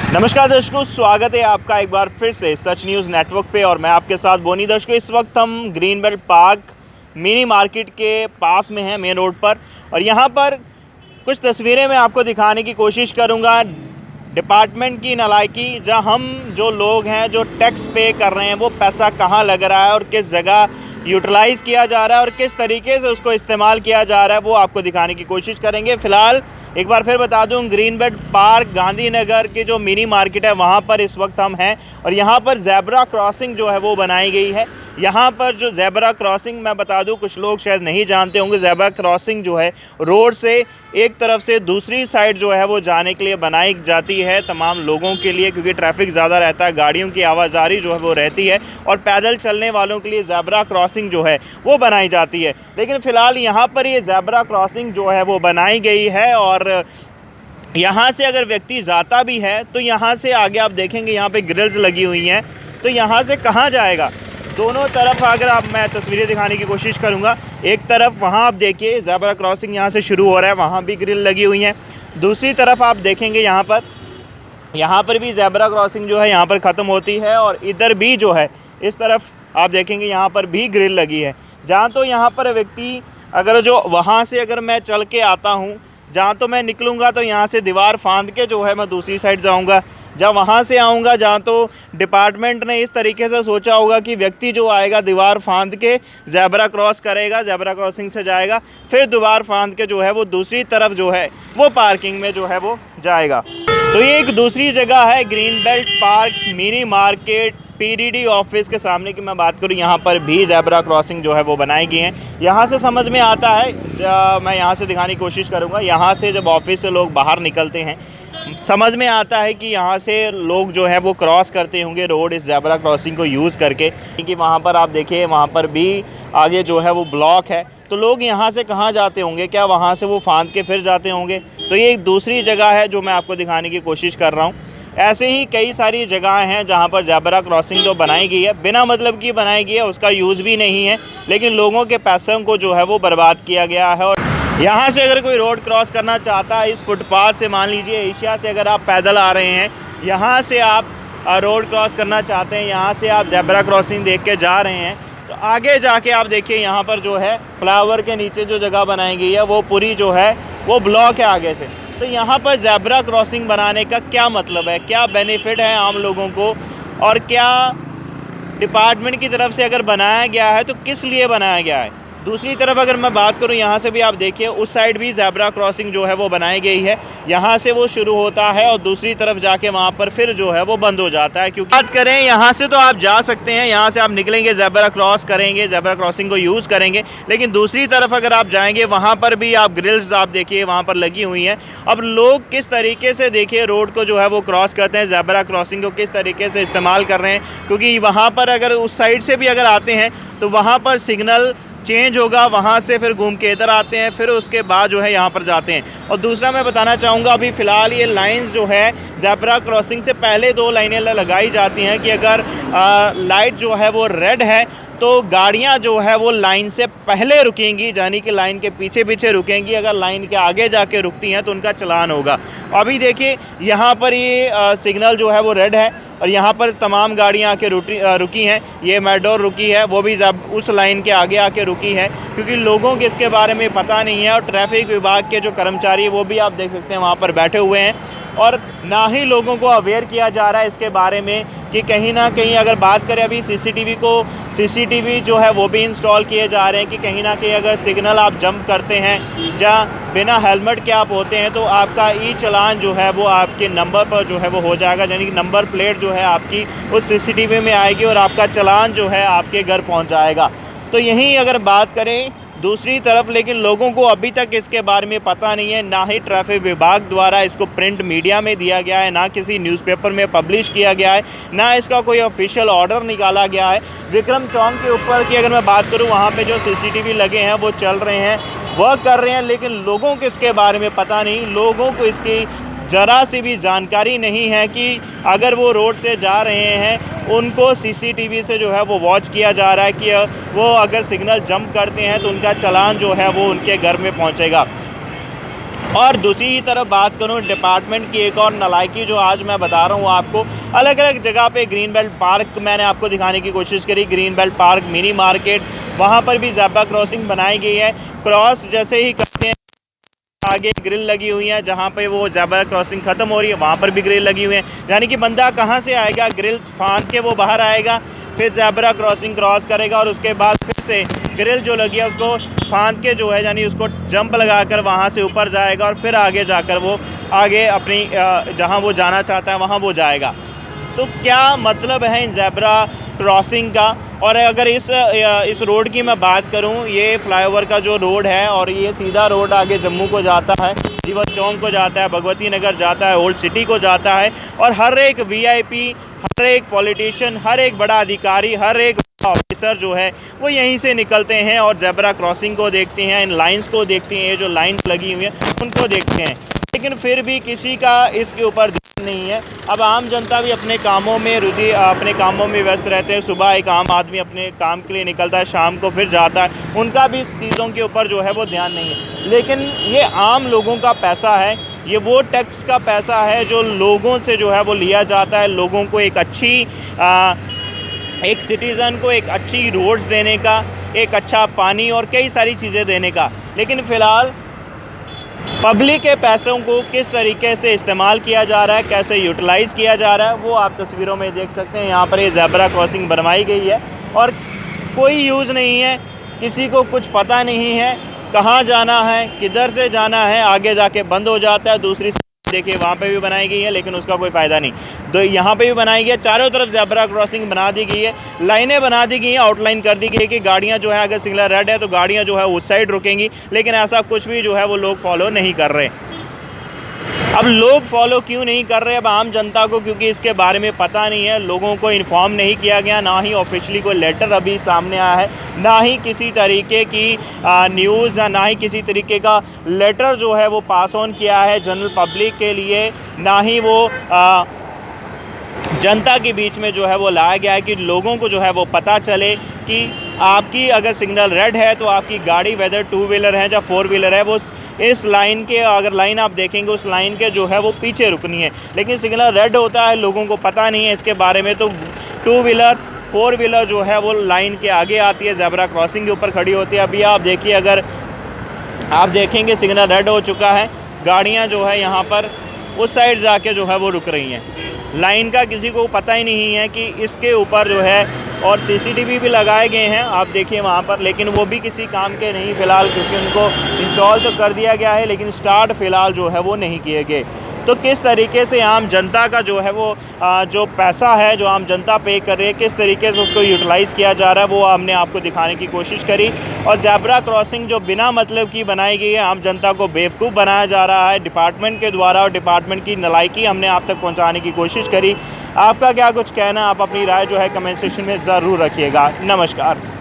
नमस्कार दर्शकों, स्वागत है आपका एक बार फिर से सच न्यूज़ नेटवर्क पे और मैं आपके साथ बोनी। दर्शकों, इस वक्त हम green belt park mini market के पास में हैं, मेन रोड पर, और यहाँ पर कुछ तस्वीरें मैं आपको दिखाने की कोशिश करूँगा। डिपार्टमेंट की नालायकी, जहाँ हम जो लोग हैं जो टैक्स पे कर रहे हैं वो पैसा कहाँ लग रहा है और किस जगह यूटिलाइज़ किया जा रहा है और किस तरीके से उसको इस्तेमाल किया जा रहा है, वो आपको दिखाने की कोशिश करेंगे। फ़िलहाल एक बार फिर बता दूं, ग्रीन बेल्ट पार्क गांधीनगर की जो मिनी मार्केट है वहाँ पर इस वक्त हम हैं और यहाँ पर ज़ेब्रा क्रॉसिंग जो है वो बनाई गई है। यहाँ पर जो ज़ेब्रा क्रॉसिंग, मैं बता दूं, कुछ लोग शायद नहीं जानते होंगे, ज़ेब्रा क्रॉसिंग जो है रोड से एक तरफ से दूसरी साइड जो है वो जाने के लिए बनाई जाती है तमाम लोगों के लिए, क्योंकि ट्रैफिक ज़्यादा रहता है, गाड़ियों की आवाजाही जो है वो रहती है और पैदल चलने वालों के लिए ज़ेब्रा क्रॉसिंग जो है वो बनाई जाती है। लेकिन फ़िलहाल यहाँ पर ये ज़ेब्रा क्रॉसिंग जो है वो बनाई गई है और यहाँ से अगर व्यक्ति जाता भी है तो यहाँ से आगे आप देखेंगे यहाँ पे ग्रिल्स लगी हुई हैं, तो यहाँ से कहाँ जाएगा। दोनों तरफ अगर मैं तस्वीरें दिखाने की कोशिश करूँगा, एक तरफ वहाँ आप देखिए ज़ेब्रा क्रॉसिंग यहाँ से शुरू हो रहा है, वहाँ भी ग्रिल लगी हुई हैं। दूसरी तरफ आप देखेंगे यहाँ पर भी ज़ेब्रा क्रॉसिंग जो है यहाँ पर ख़त्म होती है और इधर भी जो है इस तरफ आप देखेंगे यहाँ पर भी ग्रिल लगी है। जहाँ तो यहाँ पर व्यक्ति अगर जो वहाँ से अगर मैं चल के आता हूँ, जहाँ तो मैं निकलूँगा तो यहाँ से दीवार फांद के जो है मैं दूसरी साइड जाऊँगा। जब वहाँ से आऊँगा जहाँ तो डिपार्टमेंट ने इस तरीके से सोचा होगा कि व्यक्ति जो आएगा दीवार फांद के ज़ेब्रा क्रॉस करेगा, ज़ेब्रा क्रॉसिंग से जाएगा, फिर दीवार फांद के जो है वो दूसरी तरफ जो है वो पार्किंग में जो है वो जाएगा। तो ये एक दूसरी जगह है green belt park mini market PDD office के सामने की मैं बात करूं, यहाँ पर भी ज़ेब्रा क्रॉसिंग जो है वो बनाई गई हैं। यहाँ से समझ में आता है, मैं यहाँ से दिखाने की कोशिश करूँगा, यहाँ से जब ऑफिस से लोग बाहर निकलते हैं समझ में आता है कि यहाँ से लोग जो है वो क्रॉस करते होंगे रोड इस ज़ेब्रा क्रॉसिंग को यूज़ करके, कि वहाँ पर आप देखिए वहाँ पर भी आगे जो है वो ब्लॉक है, तो लोग यहाँ से कहाँ जाते होंगे, क्या वहाँ से वो फांद के फिर जाते होंगे। तो ये एक दूसरी जगह है जो मैं आपको दिखाने की कोशिश कर रहा हूँ। ऐसे ही कई सारी जगहें हैं जहाँ पर ज़ेब्रा क्रॉसिंग तो बनाई गई है, बिना मतलब की बनाई गई है, उसका यूज़ भी नहीं है, लेकिन लोगों के पैसों को जो है वो बर्बाद किया गया है। और यहाँ से अगर कोई रोड क्रॉस करना चाहता है इस फुटपाथ से, मान लीजिए एशिया से अगर आप पैदल आ रहे हैं, यहाँ से आप रोड क्रॉस करना चाहते हैं, यहाँ से आप ज़ेब्रा क्रॉसिंग देख के जा रहे हैं, तो आगे जाके आप देखिए यहाँ पर जो है फ्लावर के नीचे जो जगह बनाई गई है वो पूरी जो है वो ब्लॉक है आगे से। तो यहाँ पर ज़ेब्रा क्रॉसिंग बनाने का क्या मतलब है, क्या बेनिफिट है आम लोगों को, और क्या डिपार्टमेंट की तरफ से अगर बनाया गया है तो किस लिए बनाया गया है। दूसरी तरफ अगर मैं बात करूं, यहाँ से भी आप देखिए उस साइड भी ज़ेब्रा क्रॉसिंग जो है वो बनाई गई है, यहाँ से वो शुरू होता है और दूसरी तरफ जाके वहाँ पर फिर जो है वो बंद हो जाता है। क्योंकि बात करें यहाँ से तो आप जा सकते हैं, यहाँ से आप निकलेंगे ज़ेब्रा क्रॉस करेंगे, ज़ेब्रा क्रॉसिंग को यूज़ करेंगे, लेकिन दूसरी तरफ अगर आप जाएंगे वहाँ पर भी आप ग्रिल्स आप देखिए वहाँ पर लगी हुई हैं। अब लोग किस तरीके से देखिए रोड को जो है वो क्रॉस करते हैं, ज़ेब्रा क्रॉसिंग को किस तरीके से इस्तेमाल कर रहे हैं, क्योंकि वहाँ पर अगर उस साइड से भी अगर आते हैं तो वहाँ पर सिग्नल चेंज होगा, वहाँ से फिर घूम के इधर आते हैं, फिर उसके बाद जो है यहाँ पर जाते हैं। और दूसरा मैं बताना चाहूँगा, अभी फ़िलहाल ये लाइंस जो है ज़ेब्रा क्रॉसिंग से पहले 2 लाइनें लगाई जाती हैं कि अगर लाइट जो है वो रेड है तो गाड़ियाँ जो है वो लाइन से पहले रुकेंगी, यानी कि लाइन के पीछे पीछे रुकेंगी। अगर लाइन के आगे जाके रुकती हैं तो उनका चालान होगा। अभी देखिए यहाँ पर ये सिग्नल जो है वो रेड है और यहाँ पर तमाम गाड़ियाँ आके रुकी हैं। ये मेट्रो रुकी है, वो भी उस लाइन के आगे आके रुकी है, क्योंकि लोगों को इसके बारे में पता नहीं है और ट्रैफिक विभाग के जो कर्मचारी वो भी आप देख सकते हैं वहाँ पर बैठे हुए हैं, और ना ही लोगों को अवेयर किया जा रहा है इसके बारे में कि कहीं ना कहीं अगर बात करें अभी सीसीटीवी जो है वो भी इंस्टॉल किए जा रहे हैं कि कहीं ना कहीं अगर सिग्नल आप जंप करते हैं जहाँ बिना हेलमेट के आप होते हैं तो आपका ई चालान जो है वो आपके नंबर पर जो है वो हो जाएगा, यानी कि नंबर प्लेट जो है आपकी उस सीसीटीवी में आएगी और आपका चालान जो है आपके घर पहुँच जाएगा। तो यहीं अगर बात करें दूसरी तरफ, लेकिन लोगों को अभी तक इसके बारे में पता नहीं है, ना ही ट्रैफिक विभाग द्वारा इसको प्रिंट मीडिया में दिया गया है, ना किसी न्यूज़पेपर में पब्लिश किया गया है, ना इसका कोई ऑफिशियल ऑर्डर निकाला गया है। विक्रम चौक के ऊपर की अगर मैं बात करूं, वहां पे जो सीसीटीवी लगे हैं वो चल रहे हैं, वर्क कर रहे हैं, लेकिन लोगों को इसके बारे में पता नहीं, लोगों को इसकी ज़रा सी भी जानकारी नहीं है कि अगर वो रोड से जा रहे हैं उनको सीसीटीवी से जो है वो वॉच किया जा रहा है कि वो अगर सिग्नल जंप करते हैं तो उनका चालान जो है वो उनके घर में पहुंचेगा। और दूसरी ही तरफ बात करूं डिपार्टमेंट की एक और नालायकी जो आज मैं बता रहा हूं आपको, अलग अलग जगह पे ग्रीन बेल्ट पार्क मैंने आपको दिखाने की कोशिश करी। Green belt park mini market, वहां पर भी ज़ेब्रा क्रॉसिंग बनाई गई है। क्रॉस जैसे ही करते हैं आगे ग्रिल लगी हुई है, जहाँ पे वो ज़ेब्रा क्रॉसिंग ख़त्म हो रही है वहाँ पर भी ग्रिल लगी हुई है। यानी कि बंदा कहाँ से आएगा, ग्रिल फांद के वो बाहर आएगा, फिर ज़ेब्रा क्रॉसिंग क्रॉस करेगा और उसके बाद फिर से ग्रिल जो लगी है उसको फांद के जो है यानी उसको जंप लगाकर वहाँ से ऊपर जाएगा और फिर आगे जाकर वो आगे अपनी जहाँ वो जाना चाहता है वहाँ वो जाएगा। तो क्या मतलब है इन ज़ेब्रा क्रॉसिंग का। और अगर इस रोड की मैं बात करूं, ये फ्लाईओवर का जो रोड है और ये सीधा रोड आगे जम्मू को जाता है, जीवन चौक को जाता है, भगवती नगर जाता है, ओल्ड सिटी को जाता है। और हर एक वीआईपी, हर एक पॉलिटिशियन, हर एक बड़ा अधिकारी, हर एक ऑफिसर जो है वो यहीं से निकलते हैं और ज़ेब्रा क्रॉसिंग को देखते हैं, इन लाइंस को देखते हैं, ये जो लाइंस लगी हुई हैं उनको देखते हैं। लेकिन फिर भी किसी का इसके ऊपर ध्यान नहीं है। अब आम जनता भी अपने कामों में व्यस्त रहते हैं। सुबह एक आम आदमी अपने काम के लिए निकलता है, शाम को फिर जाता है, उनका भी इस चीज़ों के ऊपर जो है वो ध्यान नहीं है। लेकिन ये आम लोगों का पैसा है, ये वो टैक्स का पैसा है जो लोगों से जो है वो लिया जाता है, लोगों को एक सिटीज़न को एक अच्छी रोड्स देने का, एक अच्छा पानी और कई सारी चीज़ें देने का। लेकिन फ़िलहाल पब्लिक के पैसों को किस तरीके से इस्तेमाल किया जा रहा है, कैसे यूटिलाइज़ किया जा रहा है, वो आप तस्वीरों में देख सकते हैं। यहाँ पर ये ज़ेब्रा क्रॉसिंग बनवाई गई है और कोई यूज़ नहीं है, किसी को कुछ पता नहीं है कहाँ जाना है, किधर से जाना है, आगे जाके बंद हो जाता है। दूसरी देखिए वहाँ पे भी बनाई गई है लेकिन उसका कोई फ़ायदा नहीं। तो यहाँ पे भी बनाई गई है, चारों तरफ ज़ेब्रा क्रॉसिंग बना दी गई है, लाइनें बना दी गई हैं, आउटलाइन कर दी गई है कि गाड़ियाँ जो है अगर सिग्नल रेड है तो गाड़ियाँ जो है उस साइड रुकेंगी। लेकिन ऐसा कुछ भी जो है वो लोग फॉलो नहीं कर रहे। अब लोग फॉलो क्यों नहीं कर रहे, अब आम जनता को क्योंकि इसके बारे में पता नहीं है, लोगों को इन्फॉर्म नहीं किया गया, ना ही ऑफिशियली कोई लेटर अभी सामने आया है, ना ही किसी तरीके की न्यूज़, ना ही किसी तरीके का लेटर जो है वो पास ऑन किया है जनरल पब्लिक के लिए, ना ही वो जनता के बीच में जो है वो लाया गया है कि लोगों को जो है वो पता चले कि आपकी अगर सिग्नल रेड है तो आपकी गाड़ी वेदर टू व्हीलर है या फोर व्हीलर है वो इस लाइन के, अगर लाइन आप देखेंगे उस लाइन के जो है वो पीछे रुकनी है। लेकिन सिग्नल रेड होता है, लोगों को पता नहीं है इसके बारे में, तो टू व्हीलर फोर व्हीलर जो है वो लाइन के आगे आती है, ज़ेब्रा क्रॉसिंग के ऊपर खड़ी होती है। अभी आप देखिए, अगर आप देखेंगे सिग्नल रेड हो चुका है, गाड़ियाँ जो है यहाँ पर उस साइड जाके जो है वो रुक रही हैं। लाइन का किसी को पता ही नहीं है कि इसके ऊपर जो है, और सीसीटीवी भी लगाए गए हैं आप देखिए वहाँ पर, लेकिन वो भी किसी काम के नहीं फ़िलहाल, क्योंकि उनको इंस्टॉल तो कर दिया गया है लेकिन स्टार्ट फ़िलहाल जो है वो नहीं किए गए। तो किस तरीके से आम जनता का जो है वो जो पैसा है जो आम जनता पे कर रही है, किस तरीके से उसको यूटिलाइज़ किया जा रहा है, वो हमने आपको दिखाने की कोशिश करी। और ज़ेब्रा क्रॉसिंग जो बिना मतलब की बनाई गई है, आम जनता को बेवकूफ़ बनाया जा रहा है डिपार्टमेंट के द्वारा, और डिपार्टमेंट की नालायकी हमने आप तक पहुँचाने की कोशिश करी। आपका क्या कुछ कहना है, आप अपनी राय जो है कमेंट सेक्शन में ज़रूर रखिएगा। नमस्कार।